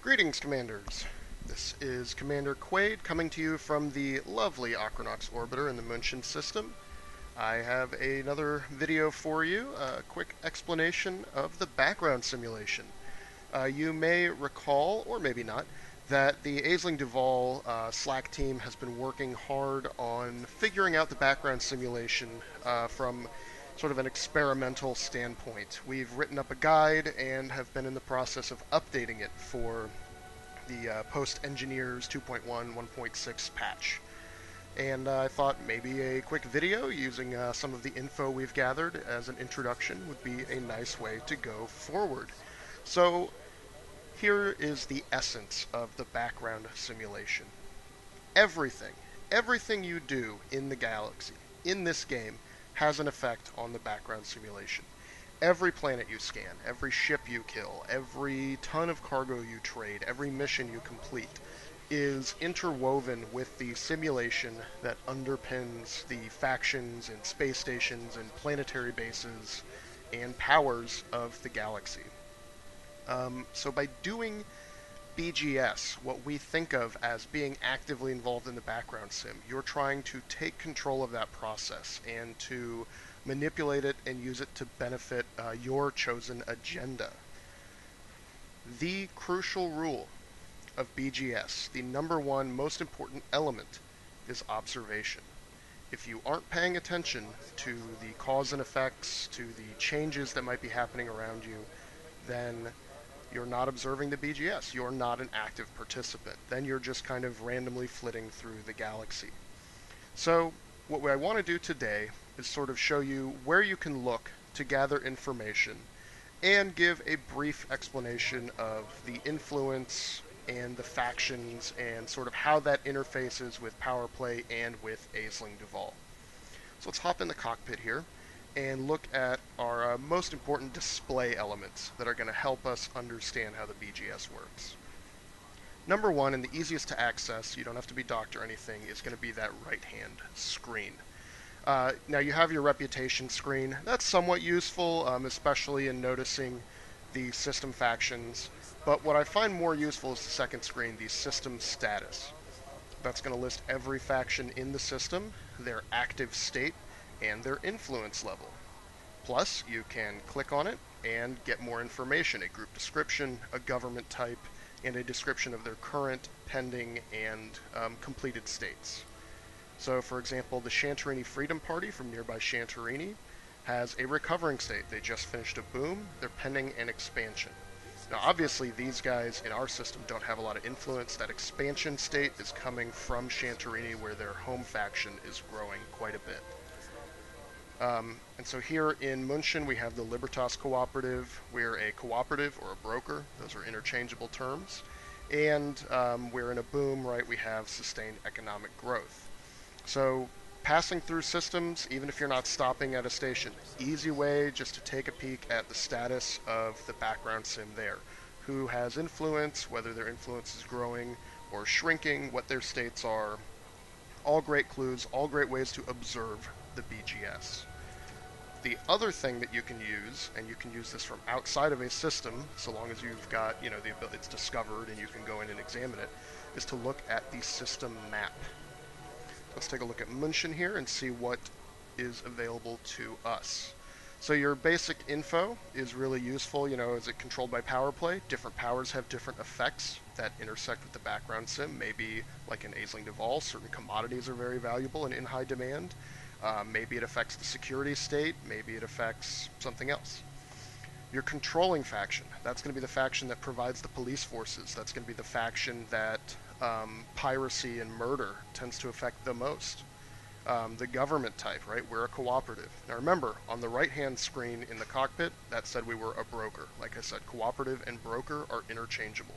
Greetings, Commanders. This is Commander Quaid coming to you from the lovely Aquanox Orbiter in the München system. I have another video for you, a quick explanation of the background simulation. You may recall, or maybe not, that the Aisling Duval Slack team has been working hard on figuring out the background simulation from sort of an experimental standpoint. We've written up a guide and have been in the process of updating it for the post-engineers 2.1 1.6 patch. And I thought maybe a quick video using some of the info we've gathered as an introduction would be a nice way to go forward. So here is the essence of the background simulation. Everything you do in the galaxy, in this game, has an effect on the background simulation. Every planet you scan, every ship you kill, every ton of cargo you trade, every mission you complete is interwoven with the simulation that underpins the factions and space stations and planetary bases and powers of the galaxy. So by doing BGS, what we think of as being actively involved in the background sim, you're trying to take control of that process and to manipulate it and use it to benefit your chosen agenda. The crucial rule of BGS, the number one most important element, is observation. If you aren't paying attention to the cause and effects, to the changes that might be happening around you, then you're not observing the BGS. You're not an active participant. Then you're just kind of randomly flitting through the galaxy. So what I want to do today is sort of show you where you can look to gather information and give a brief explanation of the influence and the factions and sort of how that interfaces with power play and with Aisling Duval. So let's hop in the cockpit here and look at our most important display elements that are going to help us understand how the BGS works. Number one, and the easiest to access, you don't have to be docked or anything, is going to be that right-hand screen. Now you have your reputation screen. That's somewhat useful, especially in noticing the system factions. But what I find more useful is the second screen, the system status. That's going to list every faction in the system, their active state, and their influence level. Plus, you can click on it and get more information, a group description, a government type, and a description of their current, pending, and completed states. So, for example, the Santorini Freedom Party from nearby Santorini has a recovering state. They just finished a boom. They're pending an expansion. Now, obviously, these guys in our system don't have a lot of influence. That expansion state is coming from Santorini, where their home faction is growing quite a bit. And so here in München, we have the Libertas Cooperative. We're a cooperative or a broker. Those are interchangeable terms. And we're in a boom, right? We have sustained economic growth. So passing through systems, even if you're not stopping at a station, easy way just to take a peek at the status of the background sim there. Who has influence, whether their influence is growing or shrinking, what their states are. All great clues, all great ways to observe the BGS. The other thing that you can use, and you can use this from outside of a system, so long as you've got, the ability, it's discovered and you can go in and examine it, is to look at the system map. Let's take a look at München here and see what is available to us. So your basic info is really useful. Is it controlled by power play? Different powers have different effects that intersect with the background sim. Maybe, like in Aisling Duval, certain commodities are very valuable and in high demand. Maybe it affects the security state. Maybe it affects something else. Your controlling faction, that's going to be the faction that provides the police forces. That's going to be the faction that piracy and murder tends to affect the most. The government type, right? We're a cooperative. Now remember, on the right-hand screen in the cockpit, that said we were a broker. Like I said, cooperative and broker are interchangeable.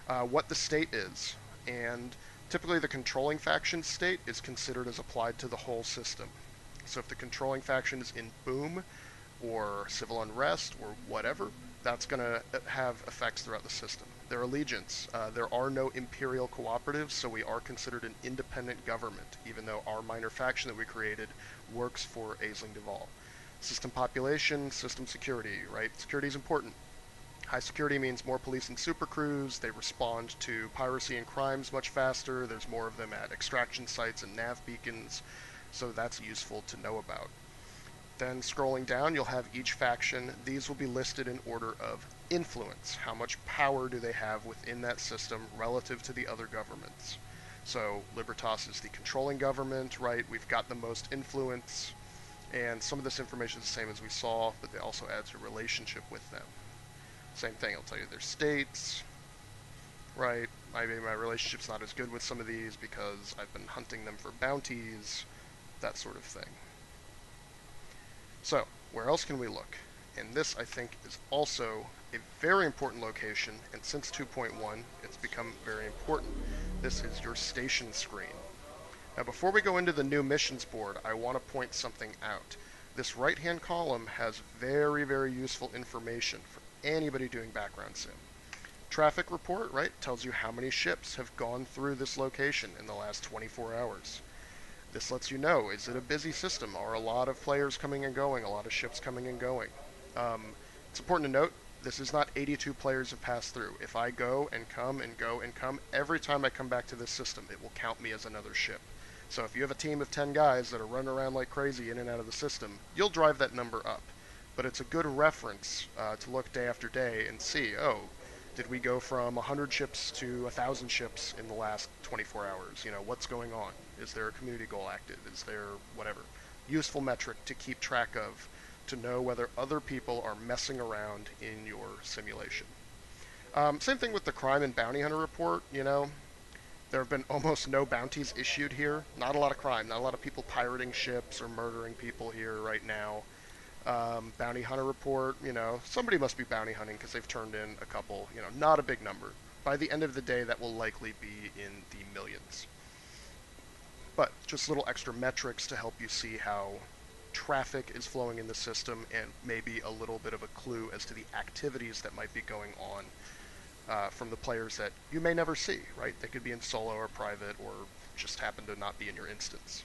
What the state is, and typically the controlling faction state is considered as applied to the whole system. So if the controlling faction is in boom, or civil unrest, or whatever, that's going to have effects throughout the system. Their allegiance. There are no imperial cooperatives, so we are considered an independent government, even though our minor faction that we created works for Aisling Duval. System population, system security, right? Security is important. High security means more police and super crews. They respond to piracy and crimes much faster. There's more of them at extraction sites and nav beacons, so that's useful to know about. Then scrolling down, you'll have each faction. These will be listed in order of influence. How much power do they have within that system relative to the other governments? So Libertas is the controlling government, right? We've got the most influence, and some of this information is the same as we saw, but it also adds a relationship with them. Same thing, I'll tell you their states, right? Maybe my relationship's not as good with some of these because I've been hunting them for bounties, that sort of thing. So, where else can we look? And this, I think, is also a very important location, and since 2.1, it's become very important. This is your station screen. Now, before we go into the new missions board, I want to point something out. This right-hand column has very, very useful information for anybody doing background sim. Traffic report, right, tells you how many ships have gone through this location in the last 24 hours. This lets you know, is it a busy system? Are a lot of players coming and going? A lot of ships coming and going? It's important to note, this is not 82 players have passed through. If I go and come and go and come, every time I come back to this system, it will count me as another ship. So if you have a team of 10 guys that are running around like crazy in and out of the system, you'll drive that number up. But it's a good reference to look day after day and see, oh, did we go from 100 ships to 1,000 ships in the last 24 hours? You know, what's going on? Is there a community goal active? Is there whatever? Useful metric to keep track of to know whether other people are messing around in your simulation. Same thing with the crime and bounty hunter report, you know. There have been almost no bounties issued here. Not a lot of crime, not a lot of people pirating ships or murdering people here right now. Bounty hunter report, you know, somebody must be bounty hunting because they've turned in a couple, you know, not a big number. By the end of the day, that will likely be in the millions. But just little extra metrics to help you see how traffic is flowing in the system and maybe a little bit of a clue as to the activities that might be going on from the players that you may never see, right? They could be in solo or private or just happen to not be in your instance.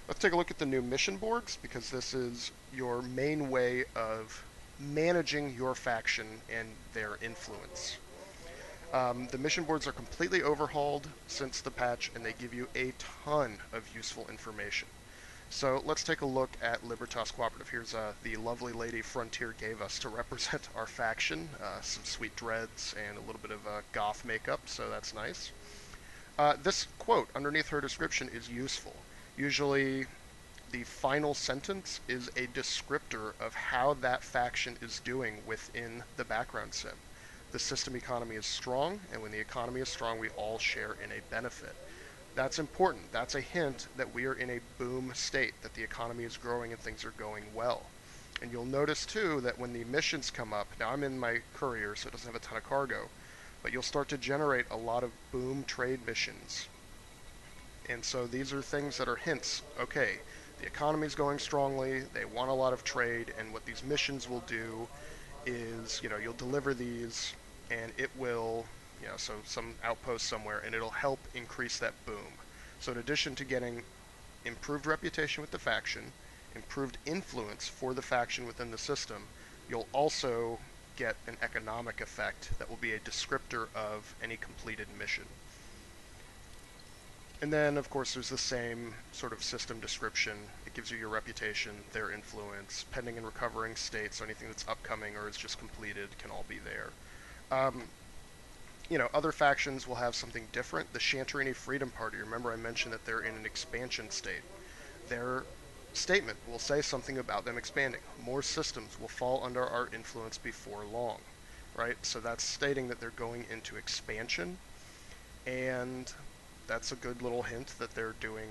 Let's take a look at the new mission boards, because this is your main way of managing your faction and their influence. The mission boards are completely overhauled since the patch, and they give you a ton of useful information. So let's take a look at Libertas Cooperative. Here's the lovely lady Frontier gave us to represent our faction. Some sweet dreads and a little bit of goth makeup, so that's nice. This quote underneath her description is useful. Usually the final sentence is a descriptor of how that faction is doing within the background sim. The system economy is strong, and when the economy is strong, we all share in a benefit. That's important. That's a hint that we are in a boom state, that the economy is growing and things are going well. And you'll notice too that when the missions come up, now I'm in my courier, so it doesn't have a ton of cargo, but you'll start to generate a lot of boom trade missions. And so these are things that are hints. Okay, the economy is going strongly, they want a lot of trade, and what these missions will do is, you know, you'll deliver these, and it will, you know, so some outpost somewhere, and it'll help increase that boom. So in addition to getting improved reputation with the faction, improved influence for the faction within the system, you'll also get an economic effect that will be a descriptor of any completed mission. And then, of course, there's the same sort of system description. It gives you your reputation, their influence, pending and recovering states, so anything that's upcoming or is just completed can all be there. You know, other factions will have something different. The Santorini Freedom Party, remember I mentioned that they're in an expansion state. Their statement will say something about them expanding. More systems will fall under our influence before long, right? So that's stating that they're going into expansion, and that's a good little hint that they're doing,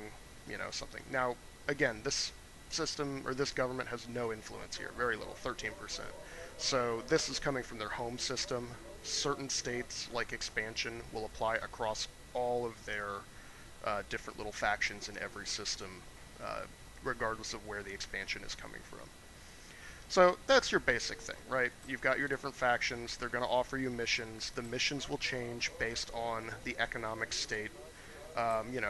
you know, something. Now, again, this system, or this government, has no influence here. Very little, 13%. So this is coming from their home system. Certain states, like expansion, will apply across all of their different little factions in every system, regardless of where the expansion is coming from. So that's your basic thing, right? You've got your different factions. They're going to offer you missions. The missions will change based on the economic state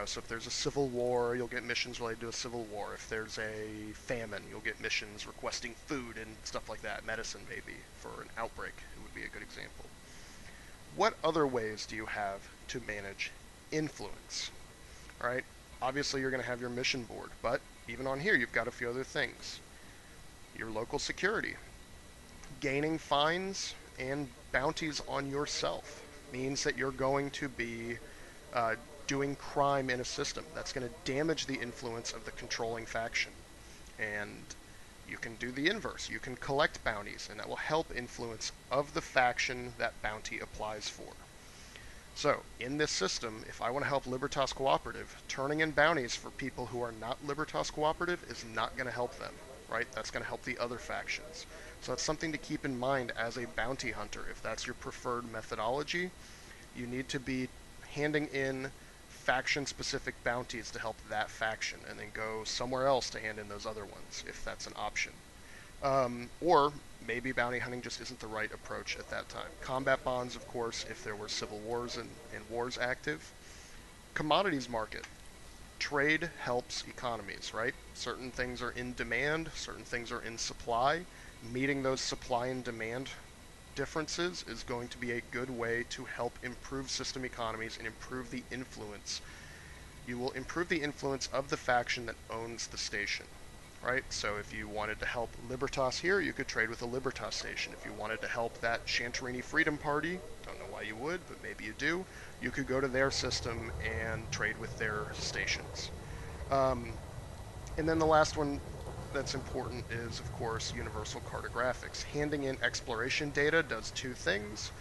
So if there's a civil war, you'll get missions related to a civil war. If there's a famine, you'll get missions requesting food and stuff like that. Medicine, maybe, for an outbreak, it would be a good example. What other ways do you have to manage influence? All right, obviously you're going to have your mission board, but even on here, you've got a few other things. Your local security. Gaining fines and bounties on yourself means that you're going to be uh, doing crime in a system. That's going to damage the influence of the controlling faction. And you can do the inverse. You can collect bounties, and that will help influence of the faction that bounty applies for. So, in this system, if I want to help Libertas Cooperative, turning in bounties for people who are not Libertas Cooperative is not going to help them, right? That's going to help the other factions. So that's something to keep in mind as a bounty hunter. If that's your preferred methodology, you need to be handing in faction-specific bounties to help that faction, and then go somewhere else to hand in those other ones, if that's an option. Or maybe bounty hunting just isn't the right approach at that time. Combat bonds, of course, if there were civil wars and wars active. Commodities market. Trade helps economies, right? Certain things are in demand, certain things are in supply. Meeting those supply and demand differences is going to be a good way to help improve system economies and improve the influence. You will improve the influence of the faction that owns the station, right? So if you wanted to help Libertas here, you could trade with a Libertas station. If you wanted to help that Chantarini Freedom Party, don't know why you would, but maybe you do, you could go to their system and trade with their stations. And then the last one that's important is, of course, universal cartographics. Handing in exploration data does two things.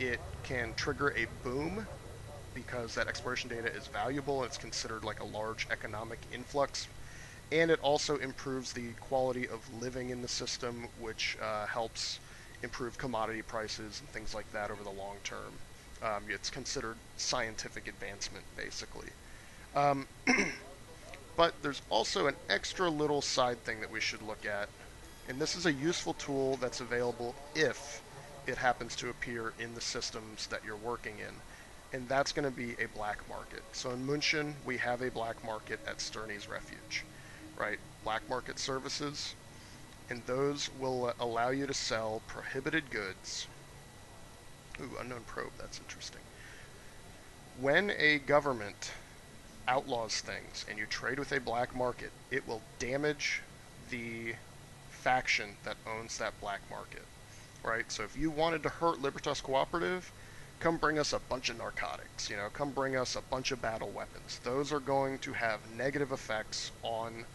It can trigger a boom because that exploration data is valuable and it's considered like a large economic influx. And it also improves the quality of living in the system, which helps improve commodity prices and things like that over the long term. It's considered scientific advancement, basically. Um, But there's also an extra little side thing that we should look at, and this is a useful tool that's available if it happens to appear in the systems that you're working in, and that's going to be a black market. So in München, we have a black market at Sterney's Refuge, right? Black market services, and those will allow you to sell prohibited goods. Ooh, unknown probe, that's interesting. When a government outlaws things and you trade with a black market, it will damage the faction that owns that black market, right? So if you wanted to hurt Libertas Cooperative, come bring us a bunch of narcotics, come bring us a bunch of battle weapons. Those are going to have negative effects on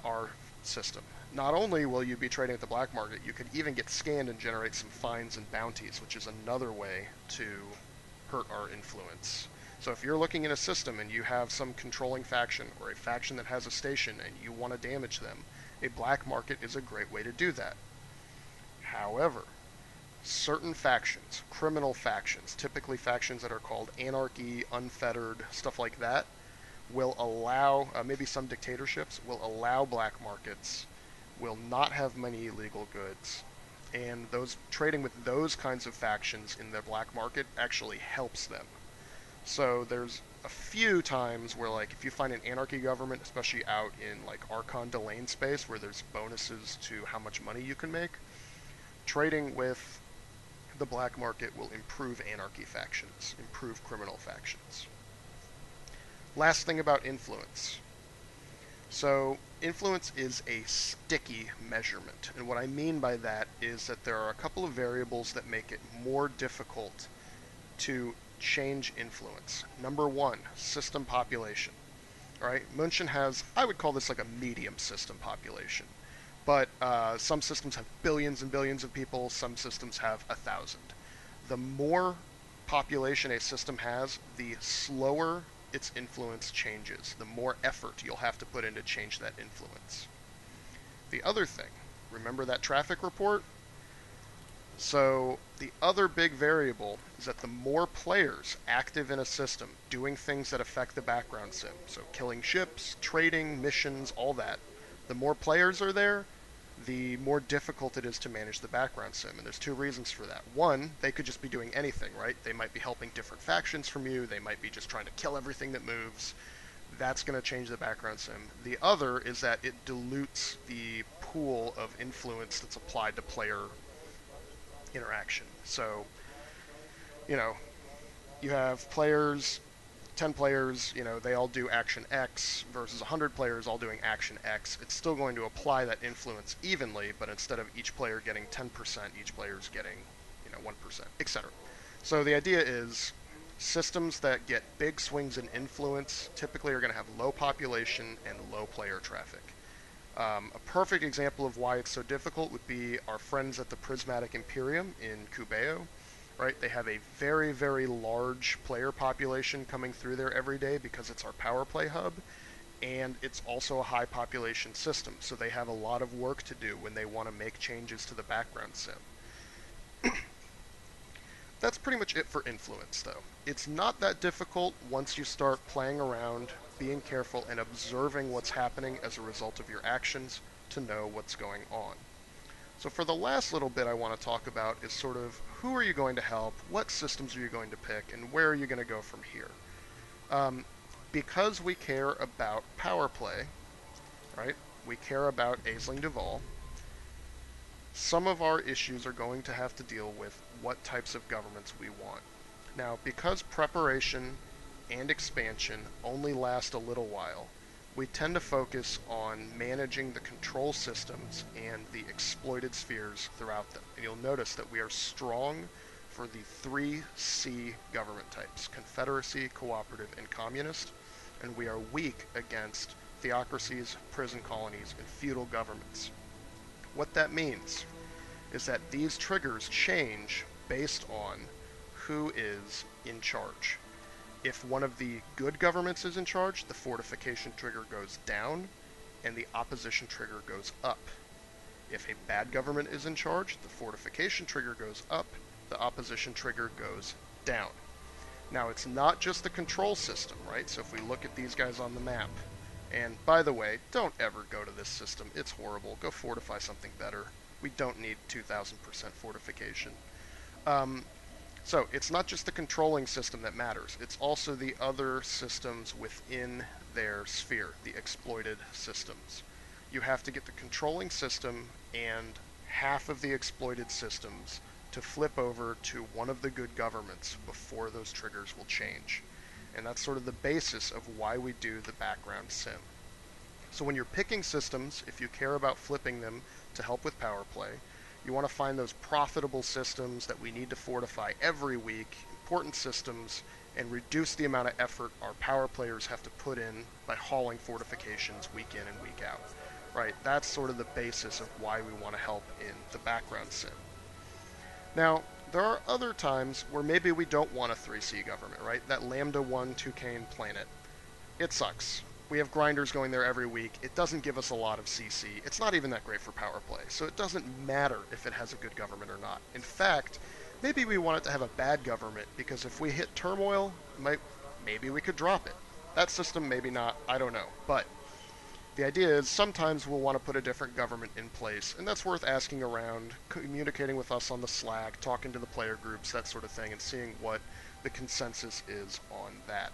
our system. Not only will you be trading at the black market, you could even get scanned and generate some fines and bounties, which is another way to hurt our influence. So if you're looking in a system and you have some controlling faction or a faction that has a station and you want to damage them, a black market is a great way to do that. However, certain factions, criminal factions, typically factions that are called anarchy, unfettered, stuff like that, will allow, maybe some dictatorships, will allow black markets, will not have many illegal goods, and those trading with those kinds of factions in the black market actually helps them. So there's a few times where, like, if you find an anarchy government, especially out in like Archon Delane space, where there's bonuses to how much money you can make, trading with the black market will improve anarchy factions, improve criminal factions. Last thing about influence. So influence is a sticky measurement, and what I mean by that is that there are a couple of variables that make it more difficult to change influence. Number one, system population. All right, München has, I would call this like a medium system population, but some systems have billions and billions of people, some systems have 1,000. The more population a system has, the slower its influence changes, the more effort you'll have to put in to change that influence. The other thing, remember that traffic report? So the other big variable is that the more players active in a system doing things that affect the background sim, so killing ships, trading, missions, all that, the more players are there, the more difficult it is to manage the background sim. And there's two reasons for that. One, they could just be doing anything, right? They might be helping different factions from you. They might be just trying to kill everything that moves. That's going to change the background sim. The other is that it dilutes the pool of influence that's applied to player interaction. So, you know, you have players, 10 players, they all do action X versus 100 players all doing action X. It's still going to apply that influence evenly, but instead of each player getting 10%, each player is getting, 1%, etc. So the idea is systems that get big swings in influence typically are going to have low population and low player traffic. A perfect example of why it's so difficult would be our friends at the Prismatic Imperium in Cubeo. Right, they have a very, very large player population coming through there every day because it's our power play hub, and it's also a high population system, so they have a lot of work to do when they want to make changes to the background sim. That's pretty much it for influence, though. It's not that difficult once you start playing around, being careful, and observing what's happening as a result of your actions to know what's going on. So for the last little bit I want to talk about is sort of who are you going to help, what systems are you going to pick, and where are you going to go from here. Because we care about power play, right, we care about Aisling Duval, some of our issues are going to have to deal with what types of governments we want. Now, because preparation and expansion only last a little while, we tend to focus on managing the control systems and the exploited spheres throughout them. And you'll notice that we are strong for the 3C government types, Confederacy, Cooperative, and Communist, and we are weak against theocracies, prison colonies, and feudal governments. What that means is that these triggers change based on who is in charge. If one of the good governments is in charge, the fortification trigger goes down, and the opposition trigger goes up. If a bad government is in charge, the fortification trigger goes up, the opposition trigger goes down. Now, it's not just the control system, right? So if we look at these guys on the map, and by the way, don't ever go to this system. It's horrible. Go fortify something better. We don't need 2,000% fortification. So it's not just the controlling system that matters, it's also the other systems within their sphere, the exploited systems. You have to get the controlling system and half of the exploited systems to flip over to one of the good governments before those triggers will change. And that's sort of the basis of why we do the background sim. So when you're picking systems, if you care about flipping them to help with power play, you want to find those profitable systems that we need to fortify every week, important systems, and reduce the amount of effort our power players have to put in by hauling fortifications week in and week out. Right? That's sort of the basis of why we want to help in the background sim. Now, there are other times where maybe we don't want a 3C government, right? That Lambda 1 Toucan planet. It sucks. We have grinders going there every week. It doesn't give us a lot of CC. It's not even that great for power play, so it doesn't matter if it has a good government or not. In fact, maybe we want it to have a bad government, because if we hit turmoil, maybe we could drop it. That system, maybe not, I don't know. But the idea is sometimes we'll want to put a different government in place, and that's worth asking around, communicating with us on the Slack, talking to the player groups, that sort of thing, and seeing what the consensus is on that.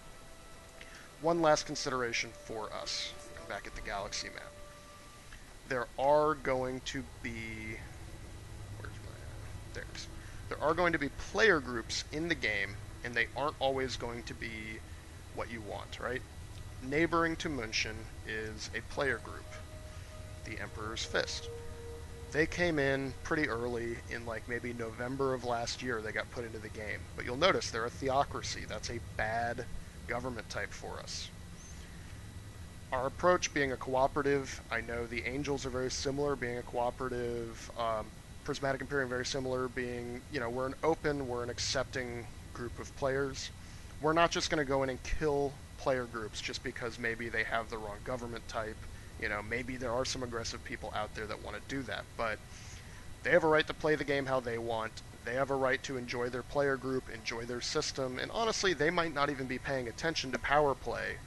One last consideration for us, back at the galaxy map. There are going to be... There are going to be player groups in the game, and they aren't always going to be what you want, right? Neighboring to München is a player group, the Emperor's Fist. They came in pretty early, in like maybe November of last year they got put into the game. But you'll notice they're a theocracy. That's a bad government type for us. Our approach being a cooperative, I know the Angels are very similar, being a cooperative, Prismatic Imperium very similar, being, we're an open, we're an accepting group of players. We're not just going to go in and kill player groups just because maybe they have the wrong government type. Maybe there are some aggressive people out there that want to do that, but they have a right to play the game how they want. They have a right to enjoy their player group, enjoy their system, and honestly, they might not even be paying attention to power play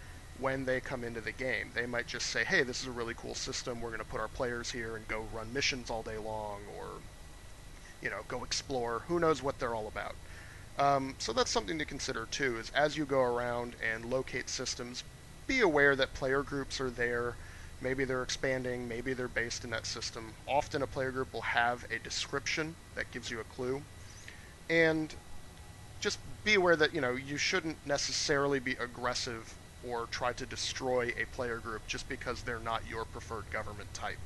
when they come into the game. They might just say, hey, this is a really cool system, we're going to put our players here and go run missions all day long, or, go explore. Who knows what they're all about. So that's something to consider too, is as you go around and locate systems, be aware that player groups are there. Maybe they're expanding, maybe they're based in that system. Often a player group will have a description that gives you a clue. And just be aware that, you shouldn't necessarily be aggressive or try to destroy a player group just because they're not your preferred government type.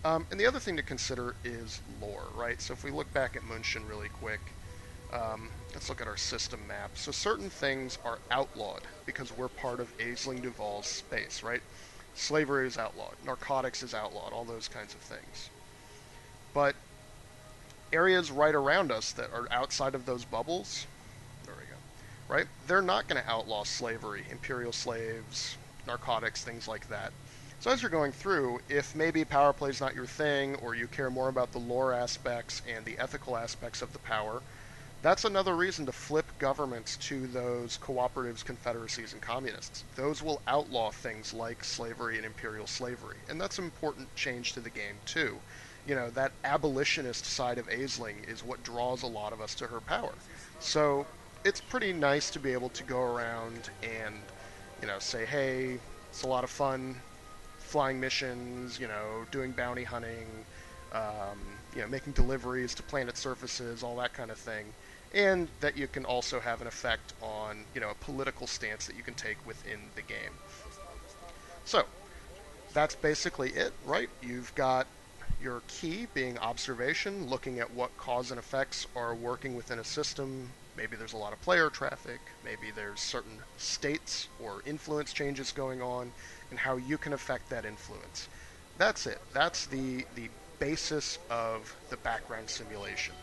And the other thing to consider is lore, right? So if we look back at München really quick, let's look at our system map. So certain things are outlawed because we're part of Aisling Duval's space, right? Slavery is outlawed, narcotics is outlawed, all those kinds of things. But areas right around us that are outside of those bubbles, there we go, right? They're not going to outlaw slavery, imperial slaves, narcotics, things like that. So as you're going through, if maybe power play is not your thing, or you care more about the lore aspects and the ethical aspects of the power, that's another reason to flip governments to those cooperatives, confederacies, and communists. Those will outlaw things like slavery and imperial slavery, and that's an important change to the game too. That abolitionist side of Aisling is what draws a lot of us to her power. So it's pretty nice to be able to go around and, say, hey, it's a lot of fun flying missions, doing bounty hunting, making deliveries to planet surfaces, all that kind of thing. And that you can also have an effect on, a political stance that you can take within the game. So, that's basically it, right? You've got your key being observation, looking at what cause and effects are working within a system. Maybe there's a lot of player traffic, maybe there's certain states or influence changes going on, and how you can affect that influence. That's it. That's the basis of the background simulation.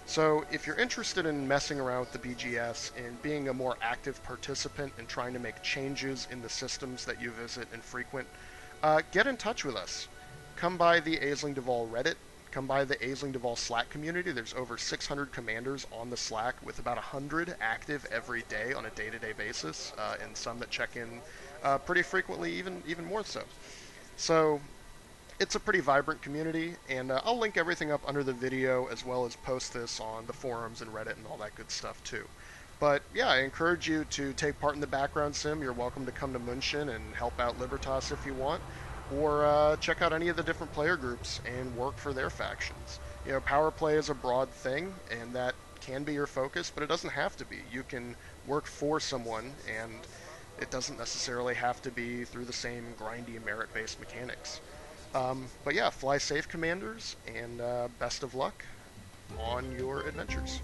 So if you're interested in messing around with the BGS and being a more active participant and trying to make changes in the systems that you visit and frequent, get in touch with us. Come by the Aisling Duval Reddit. Come by the Aisling Duval Slack community. There's over 600 commanders on the Slack, with about 100 active every day on a day-to-day basis, and some that check in pretty frequently, even more so. So it's a pretty vibrant community, and I'll link everything up under the video, as well as post this on the forums and Reddit and all that good stuff too. But yeah, I encourage you to take part in the background sim. You're welcome to come to München and help out Libertas if you want, or check out any of the different player groups and work for their factions. Power play is a broad thing, and that can be your focus, but it doesn't have to be. You can work for someone, and it doesn't necessarily have to be through the same grindy merit-based mechanics. But yeah, fly safe, commanders, and best of luck on your adventures.